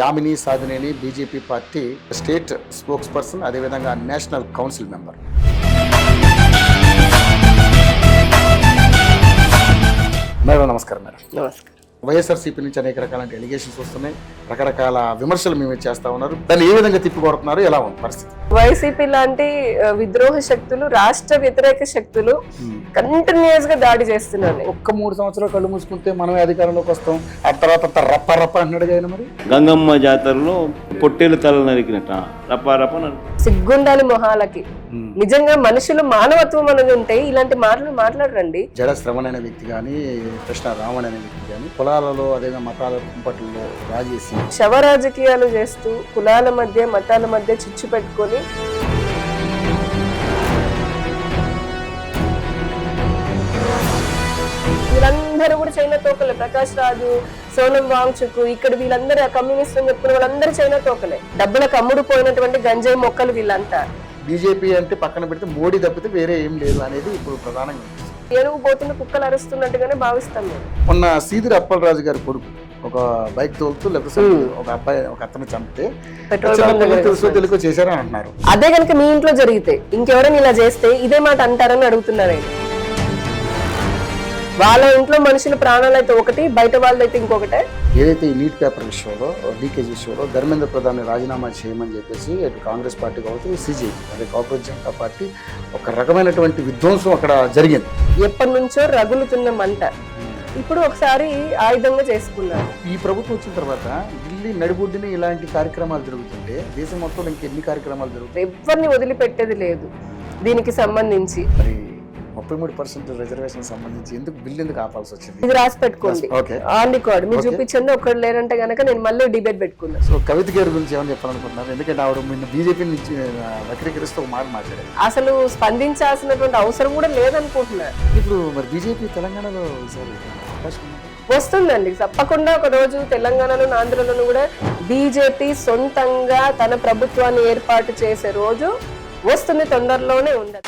Yamini Sadhineni BJP party state spokes person, అదేవిధంగా national council member. Madam నమస్కారం. Madam నమస్కారం. వైఎస్ఆర్సీపీ నుంచి అనేక రకాల ఎలిగేషన్స్ వస్తున్నాయి, రకరకాల విమర్శలు మేము చేస్తా ఉన్నారు. దాన్ని ఏ విధంగా తిప్పికొడుతున్నారు, ఎలా ఉంది పరిస్థితి? వైసీపీ లాంటి విద్రోహ శక్తులు, రాష్ట్ర వ్యతిరేక శక్తులు కంటిన్యూస్ గా దాడి చేస్తున్నారు. ఒక్క 3 సంవత్సరాలు కళ్ళు మూసుకుంటే మనమే అధికారంలోకి వస్తాం, ఆ తర్వాత రప్ప రప్ప అన్నాడుగా ఆయన. మరి గంగమ్మ జాతరలో పొట్టేలు తల నరికినట్ట రప్ప రప్ప సిగ్గుండాలి మొహాలకి. నిజంగా మనుషులు మానవత్వం అనేది ఉంటే ఇలాంటి మాటలు మాట్లాడరండి. జడ శ్రవణ్ అనే వ్యక్తి కానీ, కృష్ణ రావణ్ అనే వ్యక్తి కానీ కులాలలో అదేవిధంగా మతాల కుంపట్లలో రాజేసి శవ రాజకీయాలు చేస్తూ కులాల మధ్య మతాల మధ్య చిచ్చు పెట్టుకొని వీళ్ళందరూ కూడా చైనా తోకలే. ప్రకాష్ రాజు, సోనం వాంగ్చుక్, ఇక్కడ వీళ్ళందరూ కమ్యూనిస్ట్ అని చెప్పుకున్న వాళ్ళందరూ చైనా తోకలే. డబ్బులకు అమ్ముడు పోయినటువంటి గంజాయి మొక్కలు వీళ్ళంతా. బీజేపీ అంటే పక్కన పెడితే మోడీ తప్పితే వేరే ఏం లేదు అనేది ఇప్పుడు ప్రధానంగా ఏనుగు పోతున్న కుక్కలు అరుస్తున్నట్టుగానే భావిస్తాం మేము. మొన్న సీదిరి అప్పలరాజు గారి కొడుకు ఒక బైక్ తోలుతూ లేకపోతే ఒక అబ్బాయి ఒక అతను చంపితే తెలుగు చేశారని అంటున్నారు. అదే కనుక మీ ఇంట్లో జరిగితే ఇంకెవరైనా ఇలా చేస్తే ఇదే మాట అంటారని అడుగుతున్నారు. వాళ్ళ ఇంట్లో మనుషుల ప్రాణాలు అయితే ఒకటి, బయట వాళ్ళైతే ఇంకొకటే. ఏదైతే ఈ నీట్ పేపర్ విషయంలో, లీకేజ్ విషయంలో ధర్మేంద్ర ప్రధాన్ రాజీనామా చేయమని చెప్పేసి అటు కాంగ్రెస్ పార్టీ కావచ్చు, సిజేపీ అంటే కాంగ్రెస్ జనతా పార్టీ ఒక రకమైనటువంటి విధ్వంసం అక్కడ జరిగింది. ఎప్పటి నుంచో రగులుతున్న మంట ఇప్పుడు ఒకసారి ఆయుధంగా చేసుకున్నారు. ఈ ప్రభుత్వం వచ్చిన తర్వాత ఢిల్లీ నడిబొడ్డుని ఇలాంటి కార్యక్రమాలు జరుగుతుంటే దేశం మొత్తం ఇంకెన్ని కార్యక్రమాలు జరుగుతాయి? ఎవరిని వదిలిపెట్టేది లేదు దీనికి సంబంధించి. మరి 33% రిజర్వేషన్ సంబంధించి ఎందుకు బిల్ ఎందుకు ఆపాల్సి వచ్చింది? ఇది రాసి పెట్టుకోండి ఆన్ రికార్డ్. మీరు చూపించండి, ఒకరు లేరంటే గనక నేను మళ్ళీ డిబేట్ పెట్టుకున్నా. సో కవిత గారి గురించి ఏమని చెప్పాలనుకుంటున్నారు? ఎందుకంటే ఆవిడ బీజేపీ నుంచి వక్రీకరిస్తూ ఒక మాట మాట్లాడారు. అసలు స్పందించాల్సినటువంటి అవసరం కూడా లేదనుకుంటున్నారు. ఇప్పుడు మరి బీజేపీ తెలంగాణలో ఈసారి అవకాశం వస్తుందండి తప్పకుండా. ఒక రోజు తెలంగాణలో, ఆంధ్రలోనూ కూడా బీజేపీ సొంతంగా తన ప్రభుత్వాన్ని ఏర్పాటు చేసే రోజు వస్తుంది, తొందరలోనే ఉండదు.